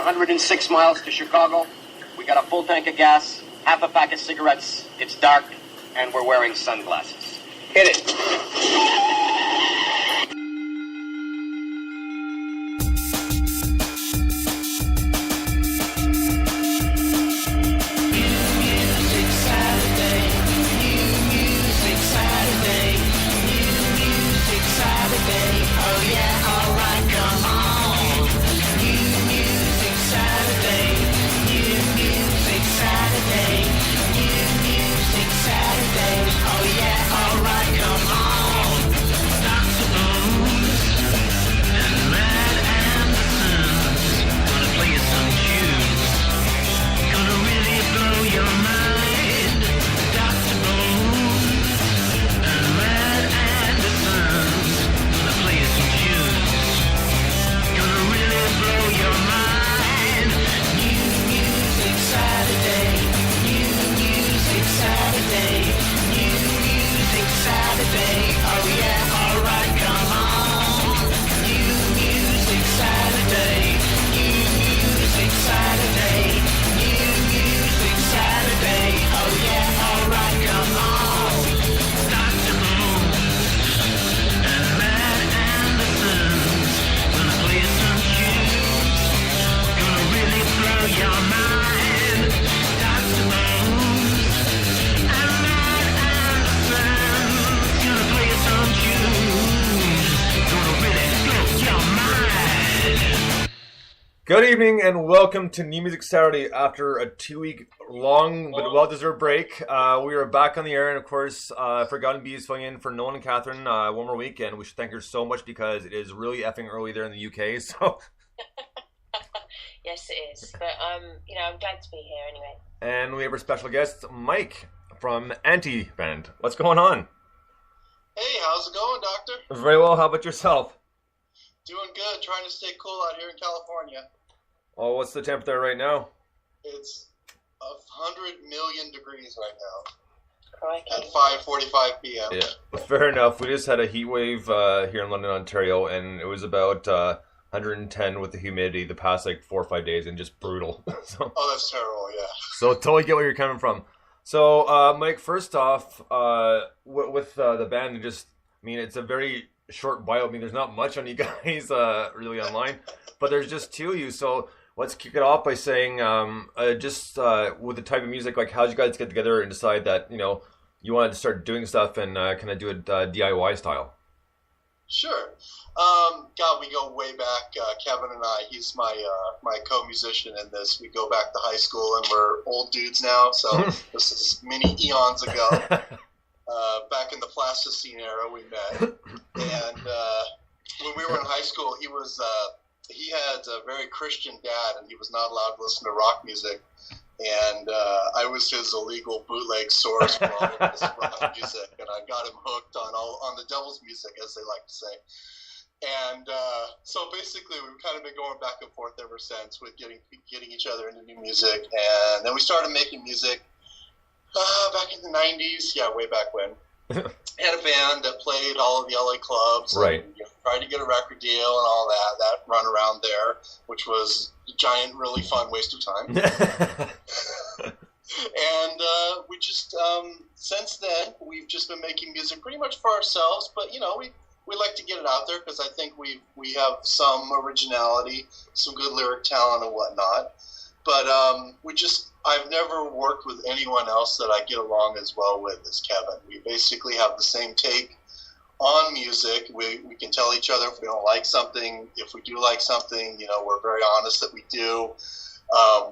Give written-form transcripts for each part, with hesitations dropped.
106 miles to Chicago. We got a full tank of gas, half a pack of cigarettes. It's dark, and we're wearing sunglasses. Hit it. Good evening and welcome to New Music Saturday after a 2-week long but well-deserved break. We are back on the air, and of course, Forgotten Bees filling in for Nolan and Catherine one more week, and we should thank her so much because it is really effing early there in the UK. So, yes, it is. But I'm glad to be here anyway. And we have our special guest, Mike from Anti Band. What's going on? Hey, how's it going, Doctor? Very well. How about yourself? Doing good. Trying to stay cool out here in California. Oh, what's the temp there right now? It's 100 million degrees right now. Crikey. At 5:45 p.m. Yeah, fair enough. We just had a heat wave here in London, Ontario, and it was about 110 with the humidity the past 4 or 5 days, and just brutal. Oh, that's terrible. Yeah. So totally get where you're coming from. So, Mike, first off, with the band, it's a very short bio. I mean, there's not much on you guys really online, but there's just two of you. So let's kick it off by saying, with the type of music, how did you guys get together and decide that, you wanted to start doing stuff and kind of do it DIY style? Sure. God, we go way back. Kevin and I, he's my co-musician in this. We go back to high school, and we're old dudes now, so this is many eons ago. Back in the Plasticine era, we met. And when we were in high school, he had a very Christian dad, and he was not allowed to listen to rock music. And I was his illegal bootleg source for all of this rock music, and I got him hooked on the devil's music, as they like to say. And so basically, we've kind of been going back and forth ever since with getting each other into new music. And then we started making music back in the 90s, way back when. Had a band that played all of the LA clubs, right? And, tried to get a record deal and all that run around there, which was a giant, really fun waste of time. And we just since then we've just been making music pretty much for ourselves, but we like to get it out there because I think we have some originality, some good lyric talent and whatnot. But I've never worked with anyone else that I get along as well with as Kevin. We basically have the same take on music. We can tell each other if we don't like something. If we do like something, we're very honest that we do.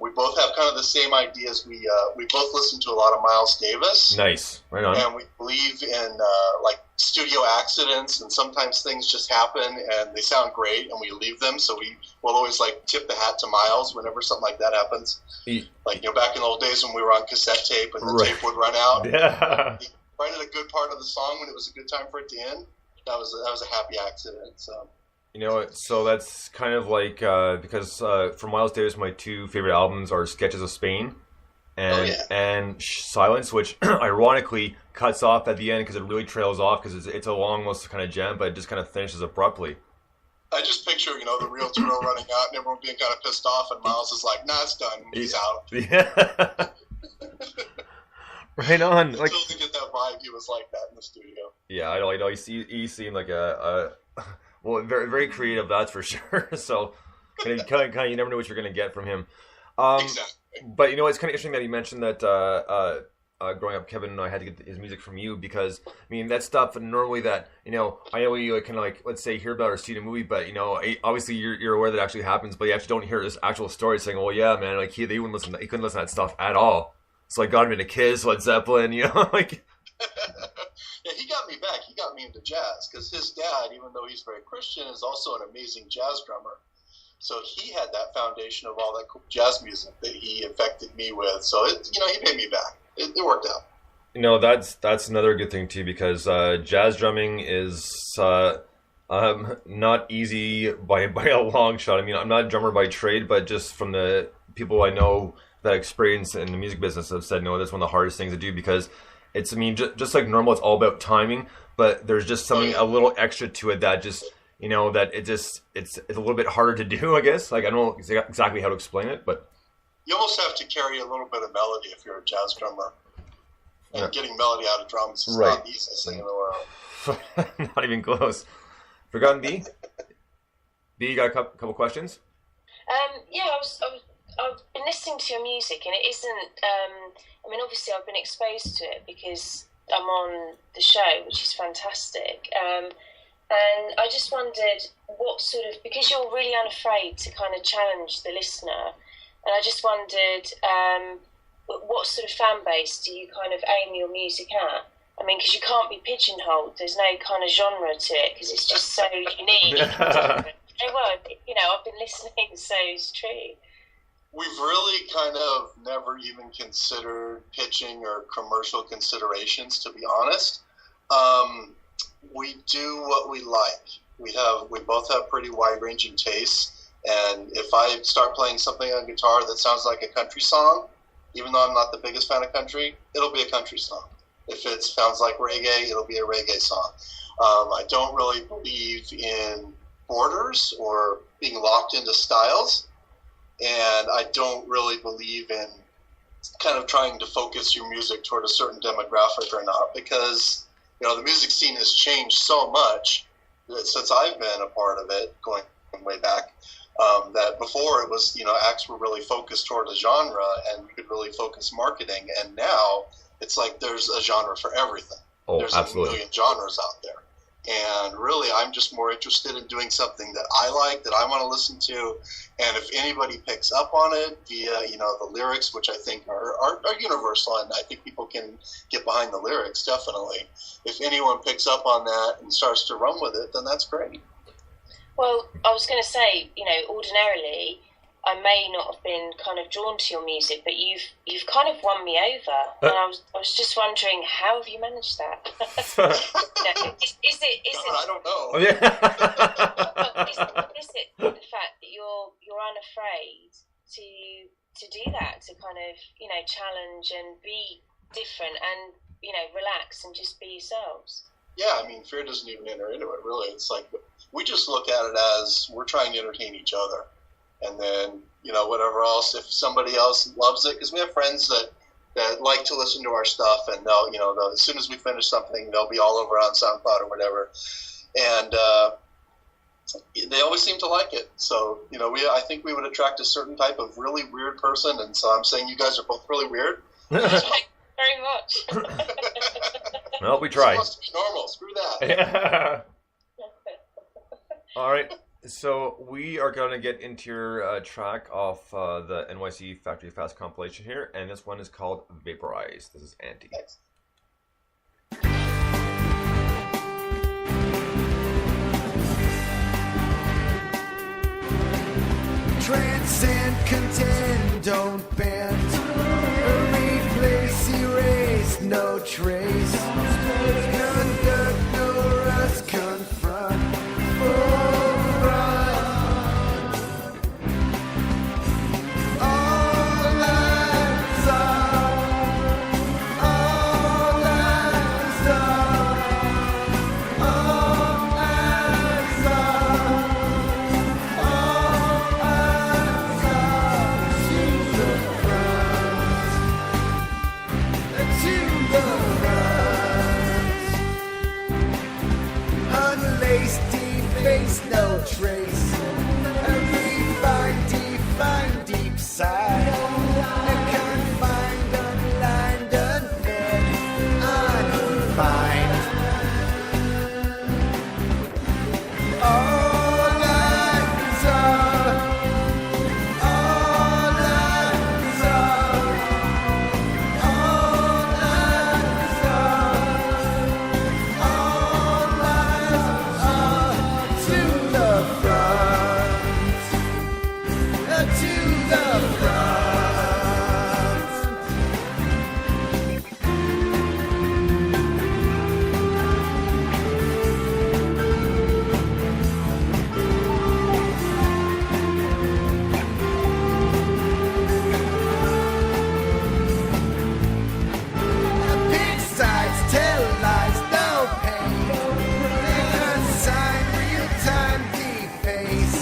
We both have kind of the same ideas. We both listen to a lot of Miles Davis. Nice, right on. And we believe in studio accidents, and sometimes things just happen and they sound great, and we leave them. So we will always tip the hat to Miles whenever something like that happens. Back in the old days when we were on cassette tape and the tape would run out. Yeah. Right at a good part of the song when it was a good time for it to end. That was a happy accident. So. So that's kind of because for Miles Davis, my two favorite albums are Sketches of Spain and Silence, which ironically cuts off at the end because it really trails off because it's a long, almost kind of jam, but it just kind of finishes abruptly. I just picture, the real Turo running out and everyone being kind of pissed off, and Miles is like, "Nah, it's done. He's out." Yeah. Right on. I Like, totally get that vibe. He was like that in the studio. yeah, I know. He seemed like well, very very creative. That's for sure. So, kind of, you never know what you're gonna get from him. Exactly. But it's kind of interesting that you mentioned that growing up, Kevin and I had to get his music from you because that stuff normally that I know you kind of like, let's say, hear about or see in a movie, but obviously you're aware that it actually happens, but you actually don't hear this actual story saying, well, yeah, man, like he couldn't listen to that stuff at all. So I got him into Kiss, Led Zeppelin, like. Yeah, he got me back. He got me into jazz because his dad, even though he's very Christian, is also an amazing jazz drummer. So he had that foundation of all that cool jazz music that he affected me with. So he paid me back. It worked out. That's another good thing too, because jazz drumming is not easy by a long shot. I'm not a drummer by trade, but just from the people I know that experience in the music business have said, no, that's one of the hardest things to do because it's, just like normal, it's all about timing, but there's just something a little extra to it that just, that it's a little bit harder to do, I guess. Like, I don't know exactly how to explain it, but you almost have to carry a little bit of melody if you're a jazz drummer. And getting melody out of drums is not the easiest thing in the world. Not even close. Forgotten B? B, you got a couple questions? Yeah, I've been listening to your music, and it isn't. Obviously, I've been exposed to it because I'm on the show, which is fantastic. And I just wondered what sort of, because you're really unafraid to kind of challenge the listener, and I just wondered what sort of fan base do you kind of aim your music at? Because you can't be pigeonholed. There's no kind of genre to it because it's just so unique. Well, I've been listening, so it's true. We've really kind of never even considered pitching or commercial considerations, to be honest. We do what we like. We both have pretty wide-ranging tastes, and if I start playing something on guitar that sounds like a country song, even though I'm not the biggest fan of country, it'll be a country song. If it sounds like reggae, it'll be a reggae song. I don't really believe in borders or being locked into styles. And I don't really believe in kind of trying to focus your music toward a certain demographic or not, because, the music scene has changed so much that since I've been a part of it, going way back, that before it was, acts were really focused toward a genre and you could really focus marketing. And now it's like there's a genre for everything. Oh, there's absolutely. a million genres out there. And really, I'm just more interested in doing something that I like, that I want to listen to. And if anybody picks up on it via, the lyrics, which I think are universal, and I think people can get behind the lyrics, definitely. If anyone picks up on that and starts to run with it, then that's great. Well, I was going to say, ordinarily, I may not have been kind of drawn to your music, but you've kind of won me over, and I was just wondering, how have you managed that? Is it? I don't know. Oh, yeah. Is it the fact that you're unafraid to do that, to kind of challenge and be different and relax and just be yourselves? Yeah, fear doesn't even enter into it. Really, it's like we just look at it as we're trying to entertain each other. And then, whatever else, if somebody else loves it, because we have friends that like to listen to our stuff, and they'll as soon as we finish something, they'll be all over on SoundCloud or whatever. And they always seem to like it. So, I think we would attract a certain type of really weird person. And so I'm saying you guys are both really weird. Thank you very much. Well, we try. Supposed to be normal. Screw that. Yeah. All right. So we are going to get into your track off the NYC Factory Fast compilation here, and this one is called Vaporize. This is Anti. Thanks. Transcend, contend, don't bend. Replace, erase, no trace. Conduct, no rust, confront. erase, deface, no trace. Refine, define, deep side. Confined, unlined, unfed, undefined. All lives are, all lives are, all lives are to the front, to the front. Pick sides, tell lies, no pain. Consign, real time deface.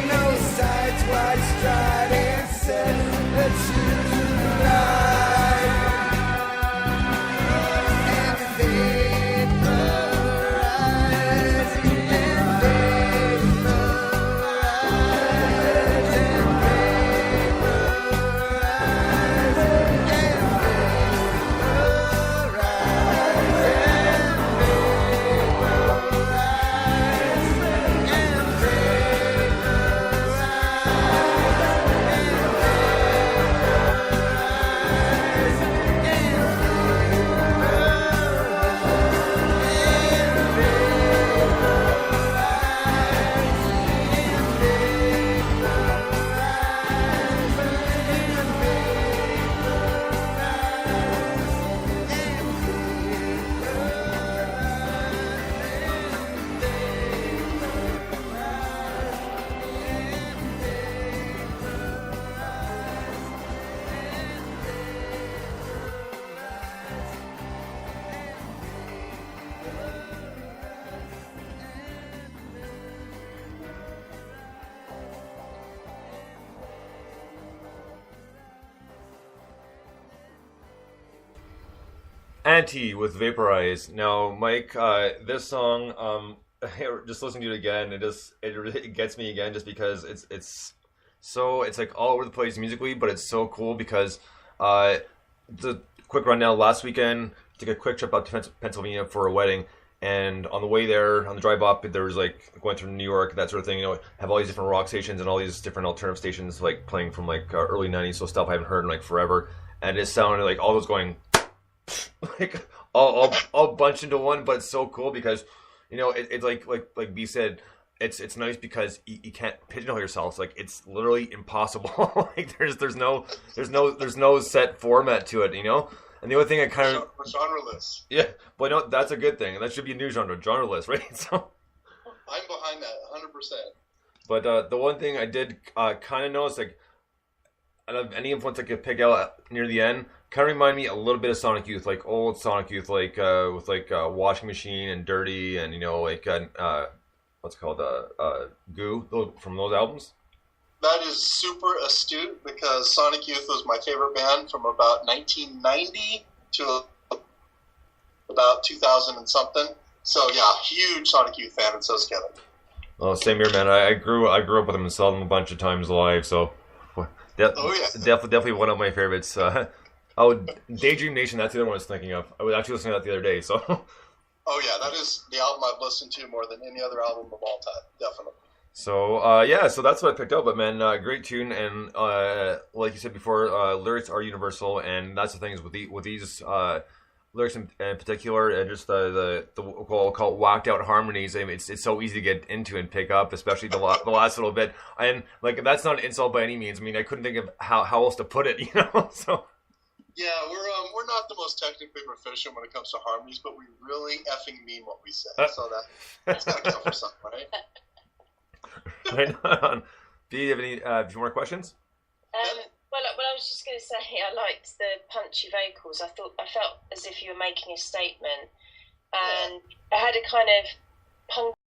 No sides, wide stride, and set a true lie. And vaporize, and vaporize, and Anti with Vaporize. Now, Mike, this song, just listening to it again, it really gets me again, just because it's like all over the place musically, but it's so cool because the quick rundown. Last weekend, took a quick trip up to Pennsylvania for a wedding, and on the way there, on the drive up, there was like going through New York, that sort of thing. You know, have all these different rock stations and all these different alternative stations, like playing from like early '90s, so stuff I haven't heard in like forever, and it sounded like all those going. Like all bunched into one, but it's so cool because you know it's like B said, it's nice because you can't pigeonhole yourself. Like it's literally impossible. Like there's no set format to it, you know. And the other thing I kind of genreless. Yeah, but no, that's a good thing, and that should be a new genre, genreless, right? So I'm behind that 100%. But the one thing I did kind of notice, like, out of any influence I could pick out near the end, kind of remind me a little bit of Sonic Youth, like old Sonic Youth, like with like Washing Machine and Dirty, and you know, like what's it called, Goo, from those albums. That is super astute because Sonic Youth was my favorite band from about 1990 to about 2000 and something. So yeah, huge Sonic Youth fan, and so's Kevin. Oh, same here, man. I grew up with them and saw them a bunch of times live. So, definitely one of my favorites. Daydream Nation. That's the other one I was thinking of. I was actually listening to that the other day. So. Oh yeah, that is the album I've listened to more than any other album of all time. Definitely. So so that's what I picked up. But man, great tune, and like you said before, lyrics are universal, and that's the thing is with these lyrics in particular, and just the we'll call it whacked out harmonies. I mean, it's so easy to get into and pick up, especially the last little bit. And like that's not an insult by any means. I mean, I couldn't think of how else to put it, you know. So. Yeah, we're not the most technically proficient when it comes to harmonies, but we really effing mean what we say. So that's gotta count for something, right? Right on. Do you have any few more questions? Well, I was just going to say I liked the punchy vocals. I felt as if you were making a statement, and I had a kind of punk